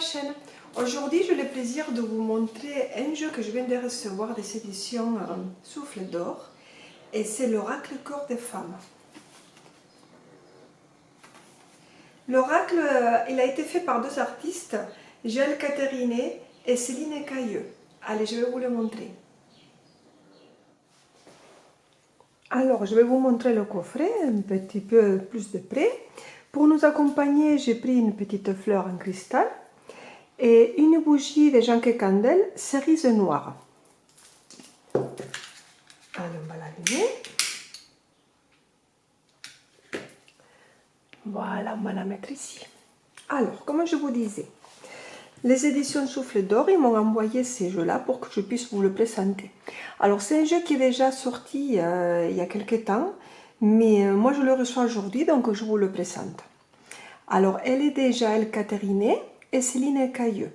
chaîne. Aujourd'hui, j'ai le plaisir de vous montrer un jeu que je viens de recevoir des éditions Souffle d'Or, et c'est l'Oracle Corps des femmes. L'oracle, il a été fait par deux artistes, Joëlle Catherine et Céline Cailleux. Allez, je vais vous le montrer. Alors, je vais vous montrer le coffret un petit peu plus de près. Pour nous accompagner, j'ai pris une petite fleur en cristal et une bougie de Janké Candel cerise noire. Allez, on va l'allumer. Voilà, on va la mettre ici. Alors, comme je vous disais, les éditions Souffle d'Or, ils m'ont envoyé ces jeux-là pour que je puisse vous le présenter. Alors, c'est un jeu qui est déjà sorti il y a quelques temps, mais moi je le reçois aujourd'hui, donc je vous le présente. Alors, elle est déjà Joëlle Catherine et Céline Cailleux.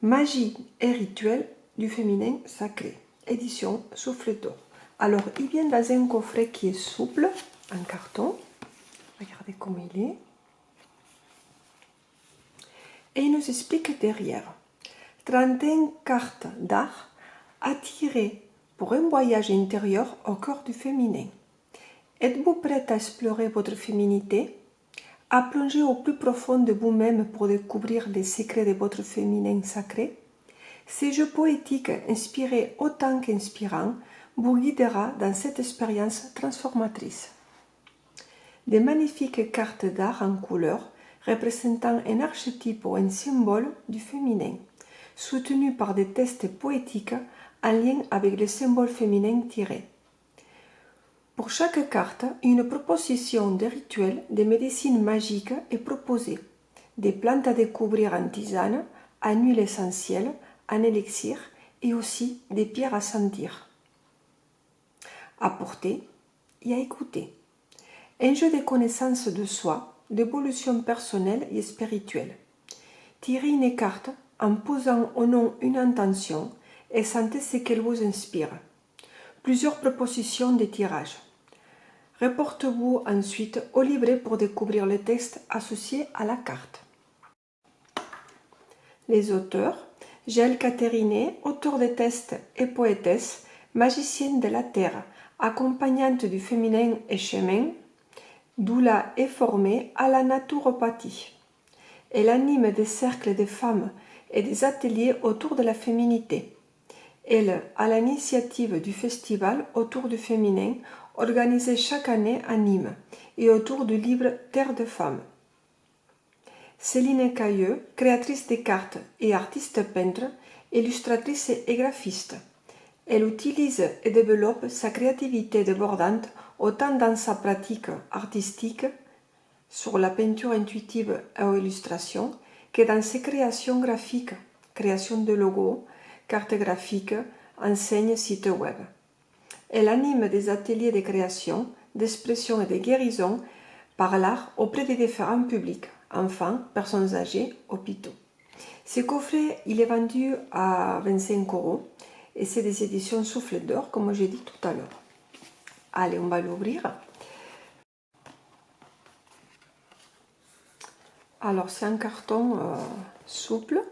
Magie et rituel du féminin sacré. Édition Souffle d'Or. Alors, il vient dans un coffret qui est souple, en carton. Regardez comme il est. Et il nous explique derrière. 31 cartes d'art attirées pour un voyage intérieur au cœur du féminin. Êtes-vous prête à explorer votre féminité? À plonger au plus profond de vous-même pour découvrir les secrets de votre féminin sacré? Ces jeux poétiques, inspirés autant qu'inspirants, vous guidera dans cette expérience transformatrice. Des magnifiques cartes d'art en couleurs représentant un archétype ou un symbole du féminin, soutenus par des textes poétiques en lien avec les symboles féminins tirés. Pour chaque carte, une proposition de rituel de médecine magique est proposée. Des plantes à découvrir en tisane, en huile essentielle, en élixir et aussi des pierres à sentir. À porter et à écouter. Un jeu de connaissance de soi, d'évolution personnelle et spirituelle. Tirez une carte en posant au nom une intention et sentez ce qu'elle vous inspire. Plusieurs propositions de tirage. Reportez-vous ensuite au livret pour découvrir les textes associés à la carte. Les auteurs: Joëlle Catherine, auteure de textes et poétesse, magicienne de la terre, accompagnante du féminin et chemin, doula est formée à la naturopathie. Elle anime des cercles de femmes et des ateliers autour de la féminité. Elle a l'initiative du festival autour du féminin organisé chaque année à Nîmes et autour du livre Terre de femmes. Céline Cailleux, créatrice de cartes et artiste peintre, illustratrice et graphiste. Elle utilise et développe sa créativité débordante autant dans sa pratique artistique sur la peinture intuitive et aux illustrations que dans ses créations graphiques, création de logos, cartes graphiques, enseignes, sites web. Elle anime des ateliers de création, d'expression et de guérison par l'art auprès des différents publics, enfants, personnes âgées, hôpitaux. Ce coffret, il est vendu à 25 € et c'est des éditions Souffle d'Or, comme j'ai dit tout à l'heure. Allez, on va l'ouvrir. Alors, c'est un carton souple.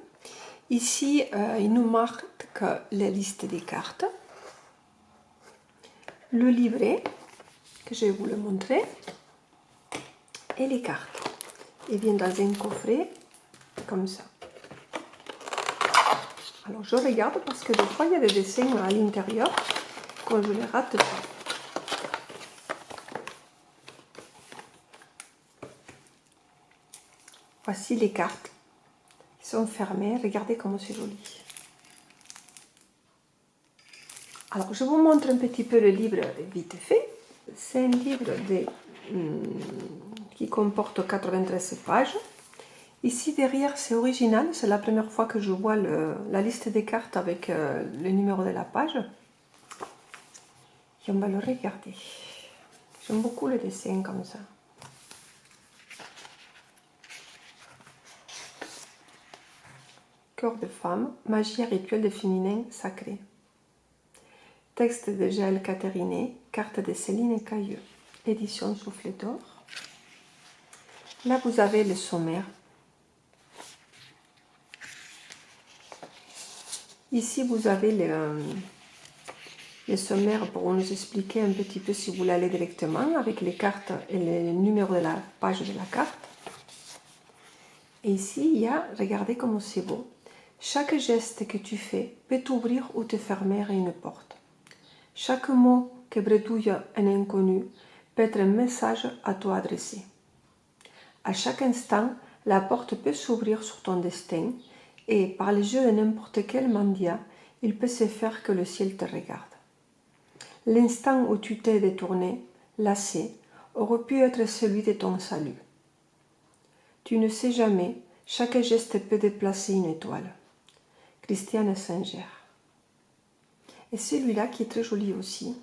Ici, il nous marque la liste des cartes. Le livret, que je vais vous le montrer, et les cartes. Ils viennent dans un coffret, comme ça. Alors, je regarde parce que des fois, il y a des dessins à l'intérieur, quand je les rate pas. Voici les cartes. Ils sont fermées. Regardez comment c'est joli. Alors, je vous montre un petit peu le livre vite fait. C'est un livre qui comporte 93 pages. Ici, derrière, c'est original. C'est la première fois que je vois la liste des cartes avec le numéro de la page. Et on va le regarder. J'aime beaucoup le dessin comme ça. Cœur de femme, magie et rituel de féminin sacré. Texte de Joëlle Catherine, carte de Céline Cailleux, édition Souffle d'Or. Là, vous avez le sommaire. Ici, vous avez les sommaires pour nous expliquer un petit peu si vous l'allez directement avec les cartes et les numéros de la page de la carte. Et ici, il y a, regardez comment c'est beau. Chaque geste que tu fais peut t'ouvrir ou te fermer une porte. Chaque mot que bredouille un inconnu peut être un message à toi adressé. À chaque instant, la porte peut s'ouvrir sur ton destin et, par les yeux de n'importe quel mendiant, il peut se faire que le ciel te regarde. L'instant où tu t'es détourné, lassé, aurait pu être celui de ton salut. Tu ne sais jamais, chaque geste peut déplacer une étoile. Christiane Singer. Et celui-là qui est très joli aussi.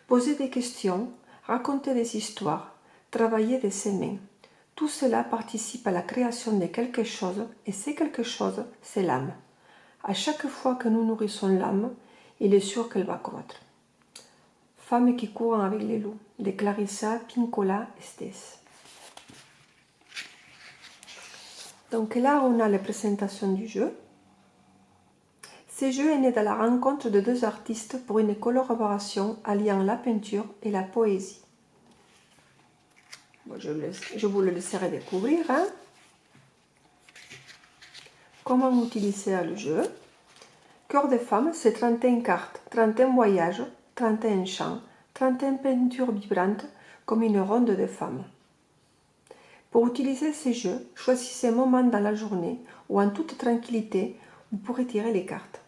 Poser des questions, raconter des histoires, travailler de ses mains. Tout cela participe à la création de quelque chose et c'est quelque chose, c'est l'âme. À chaque fois que nous nourrissons l'âme, il est sûr qu'elle va croître. Femmes qui courent avec les loups, de Clarissa Pinkola Estés. Donc là, on a la présentation du jeu. Ce jeu est né de la rencontre de deux artistes pour une collaboration alliant la peinture et la poésie. Bon, je vous le laisserai découvrir. Hein. Comment utiliser le jeu? Cœur de femme, c'est 31 cartes, 31 voyages, 31 chants, 31 peintures vibrantes comme une ronde de femmes. Pour utiliser ces jeux, choisissez un moment dans la journée où en toute tranquillité, vous pourrez tirer les cartes.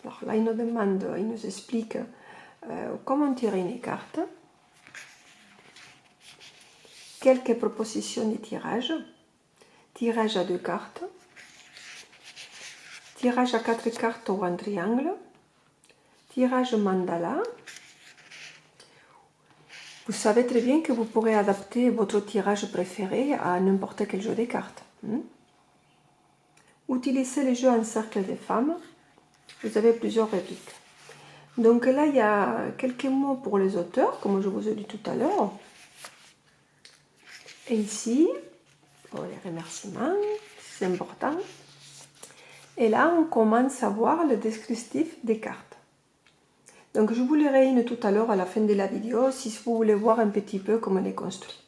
Alors là, il nous demande, il nous explique comment tirer une carte, quelques propositions de tirage, tirage à 2 cartes, tirage à 4 cartes ou en triangle, tirage mandala. Vous savez très bien que vous pourrez adapter votre tirage préféré à n'importe quel jeu de cartes. Utilisez les jeux en cercle des femmes. Vous avez plusieurs répliques. Donc là, il y a quelques mots pour les auteurs, comme je vous ai dit tout à l'heure. Et ici, pour les remerciements, c'est important. Et là, on commence à voir le descriptif des cartes. Donc je vous les réunis tout à l'heure à la fin de la vidéo, si vous voulez voir un petit peu comment elle est construite.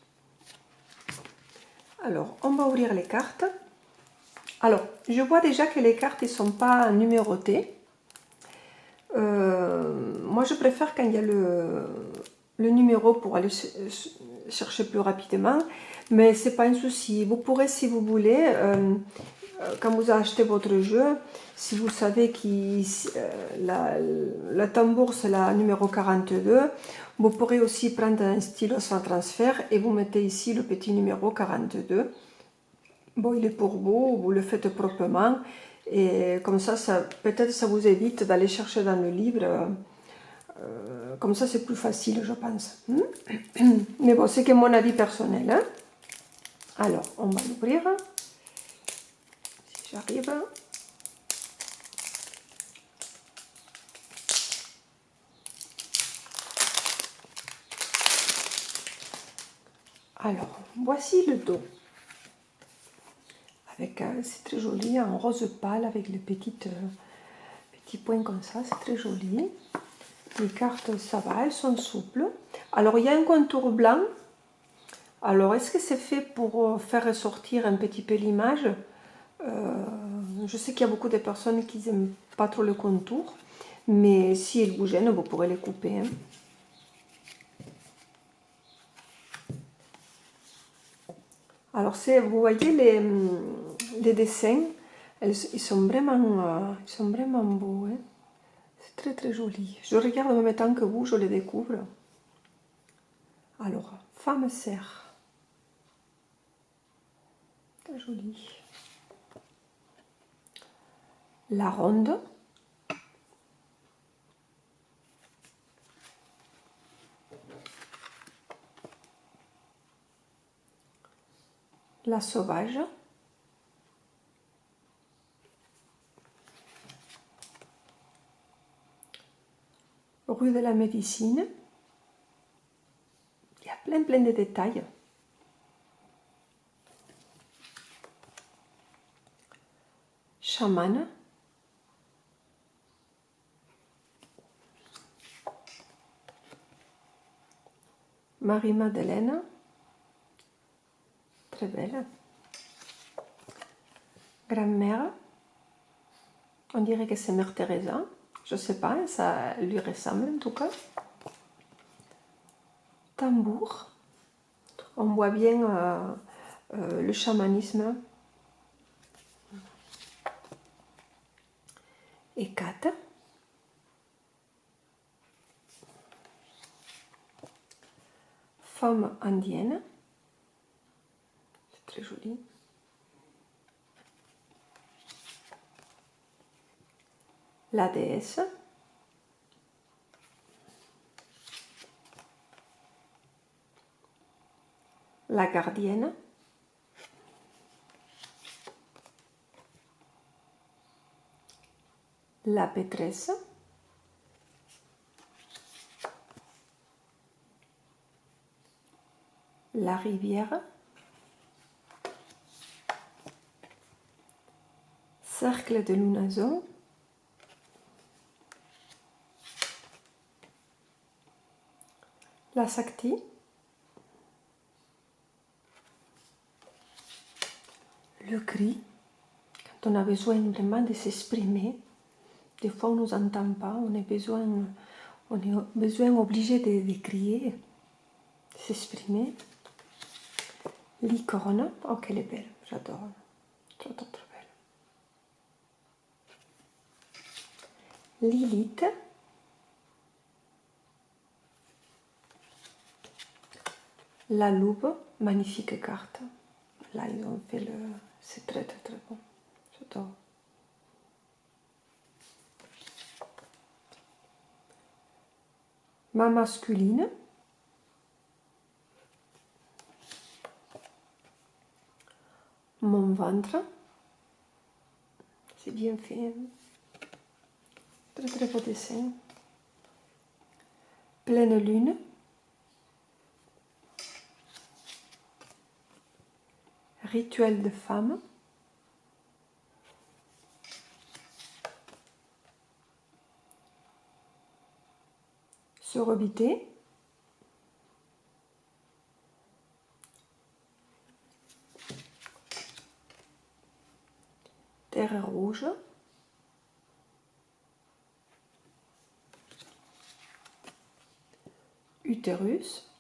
Alors, on va ouvrir les cartes. Alors, je vois déjà que les cartes ne sont pas numérotées. Moi, je préfère quand il y a le numéro pour aller chercher plus rapidement, mais ce n'est pas un souci. Vous pourrez, si vous voulez, quand vous achetez votre jeu, si vous savez que la tambour c'est la numéro 42, vous pourrez aussi prendre un stylo sans transfert et vous mettez ici le petit numéro 42. Bon, il est pour vous, vous le faites proprement et comme ça peut-être ça vous évite d'aller chercher dans le livre. Comme ça c'est plus facile, je pense. Mais bon, c'est que mon avis personnel. Hein. Alors, on va l'ouvrir. Si j'arrive. Alors, voici le dos. C'est très joli, en rose pâle avec les petits points comme ça, c'est très joli. Les cartes, ça va, elles sont souples. Alors, il y a un contour blanc. Alors, est-ce que c'est fait pour faire ressortir un petit peu l'image? Je sais qu'il y a beaucoup de personnes qui n'aiment pas trop le contour, mais si elles vous gênent, vous pourrez les couper. Hein. Alors, vous voyez les dessins, ils sont vraiment beaux. Hein. C'est très très joli. Je regarde en même temps que vous, je les découvre. Alors, femme serre. Très joli. La ronde. La sauvage. Rue de la Médecine. Il y a plein de détails. chamane. Marie-Madeleine, très belle. Grand-mère, on dirait que c'est Mère Teresa, je ne sais pas, ça lui ressemble en tout cas. Tambour, on voit bien le chamanisme. Et Kate, femme indienne, c'est très joli. La déesse, la gardienne, la pétresse, la rivière, cercle de lunaison, la Sakti, le cri, quand on a besoin vraiment de s'exprimer, des fois on ne nous entend pas, on est besoin obligé de crier, de s'exprimer. Licorne, oh qu'elle est belle, j'adore, trop belle. Lilith, la loupe, magnifique carte. Là ils ont fait le... c'est très bon, j'adore. Ma masculine, mon ventre, c'est bien fait, très beau dessin. Pleine lune, rituel de femme, sororité, terre rouge, utérus,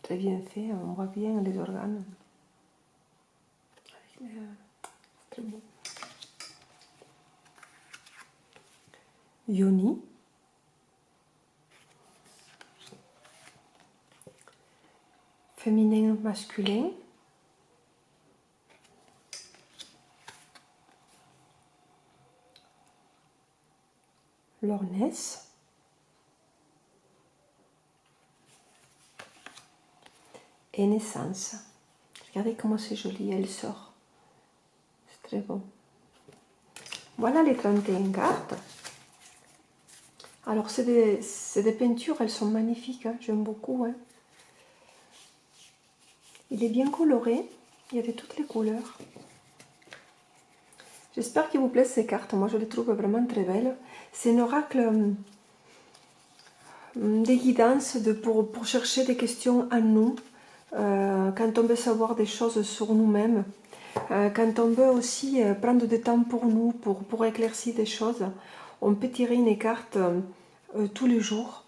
très bien fait, on voit bien les organes. C'est très beau. Yoni, féminin, masculin, l'ornesse, et naissance. Regardez comment c'est joli, elle sort. C'est très beau. Voilà les 31 cartes. Alors c'est des peintures, elles sont magnifiques, hein, j'aime beaucoup. Hein. Il est bien coloré, il y a de toutes les couleurs. J'espère qu'il vous plaît ces cartes, moi je les trouve vraiment très belles. C'est un oracle des guidances pour chercher des questions à nous, quand on veut savoir des choses sur nous-mêmes, quand on veut aussi prendre du temps pour nous, pour éclaircir des choses. On peut tirer une carte tous les jours,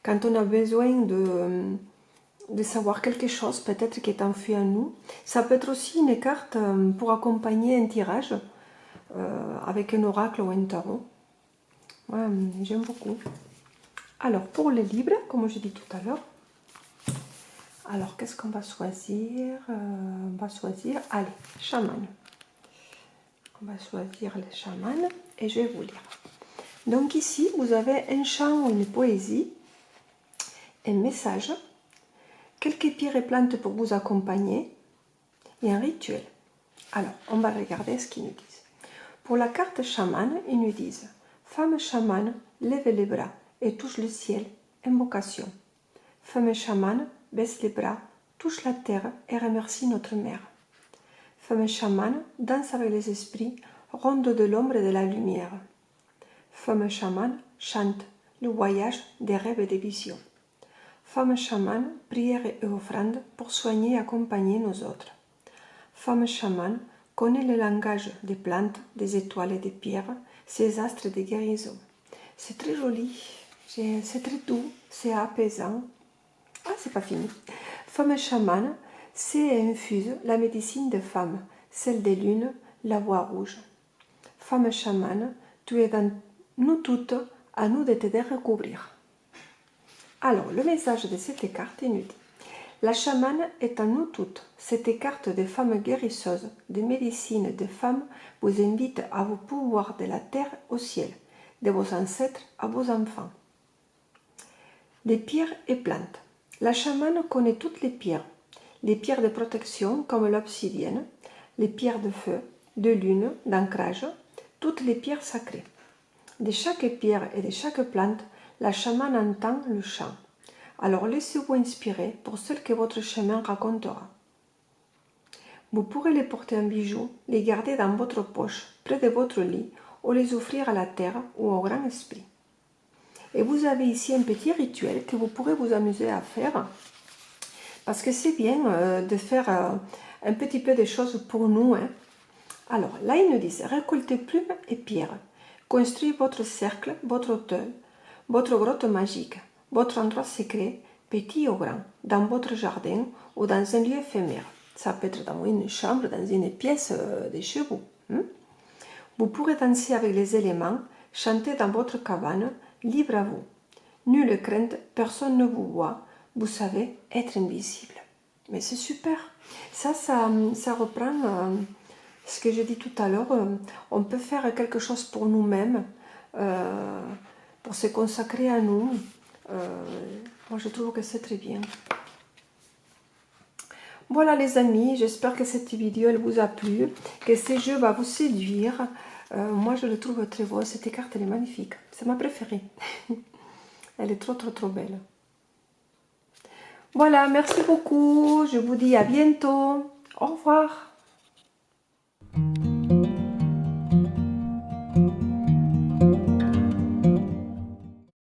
quand on a besoin de savoir quelque chose, peut-être qui est enfui en nous. Ça peut être aussi une carte pour accompagner un tirage, avec un oracle ou un tarot. Ouais, j'aime beaucoup. Alors, pour les libres, comme je dis tout à l'heure, alors qu'est-ce qu'on va choisir? On va choisir, allez, chaman. On va choisir les chamans et je vais vous lire. Donc ici, vous avez un chant ou une poésie, un message, quelques pierres et plantes pour vous accompagner et un rituel. Alors, on va regarder ce qu'ils nous disent. Pour la carte chaman, ils nous disent « Femme chamane, lève les bras et touche le ciel, invocation. Femme chamane, baisse les bras, touche la terre et remercie notre mère. Femme chamane danse avec les esprits, ronde de l'ombre et de la lumière. Femme chamane chante le voyage des rêves et des visions. Femme chamane, prière et offrande pour soigner et accompagner nos autres. Femme chamane connaît le langage des plantes, des étoiles et des pierres, ces astres de guérison. C'est très joli, c'est très doux, c'est apaisant. Ah, c'est pas fini. Femme chamane, c'est et infuse la médecine des femmes, celle des lunes, la voix rouge. Femme chamane, tu es dans nous toutes, à nous de t'aider à recouvrir. Alors, le message de cette carte nous dit: la chamane est en nous toutes. Cette carte des femmes guérisseuses, des médecines des femmes, vous invite à vos pouvoirs de la terre au ciel, de vos ancêtres à vos enfants. Des pierres et plantes. La chamane connaît toutes les pierres de protection comme l'obsidienne, les pierres de feu, de lune, d'ancrage, toutes les pierres sacrées. De chaque pierre et de chaque plante, la chamane entend le chant. Alors laissez-vous inspirer pour celles que votre chemin racontera. Vous pourrez les porter en bijoux, les garder dans votre poche, près de votre lit, ou les offrir à la terre ou au grand esprit. Et vous avez ici un petit rituel que vous pourrez vous amuser à faire, parce que c'est bien de faire un petit peu de choses pour nous. Alors là, ils nous disent: récoltez plumes et pierres, construisez votre cercle, votre hôtel, votre grotte magique, votre endroit secret, petit ou grand, dans votre jardin ou dans un lieu éphémère. Ça peut être dans une chambre, dans une pièce de chez vous. Vous pourrez danser avec les éléments, chanter dans votre cabane, libre à vous. Nulle crainte, personne ne vous voit, vous savez être invisible. Mais c'est super. Ça reprend ce que j'ai dit tout à l'heure. On peut faire quelque chose pour nous-mêmes, pour se consacrer à nous. Moi, je trouve que c'est très bien. Voilà les amis, j'espère que cette vidéo elle vous a plu, que ce jeu va vous séduire. Moi, je le trouve très beau. Cette carte, elle est magnifique. C'est ma préférée. Elle est trop belle. Voilà, merci beaucoup. Je vous dis à bientôt. Au revoir.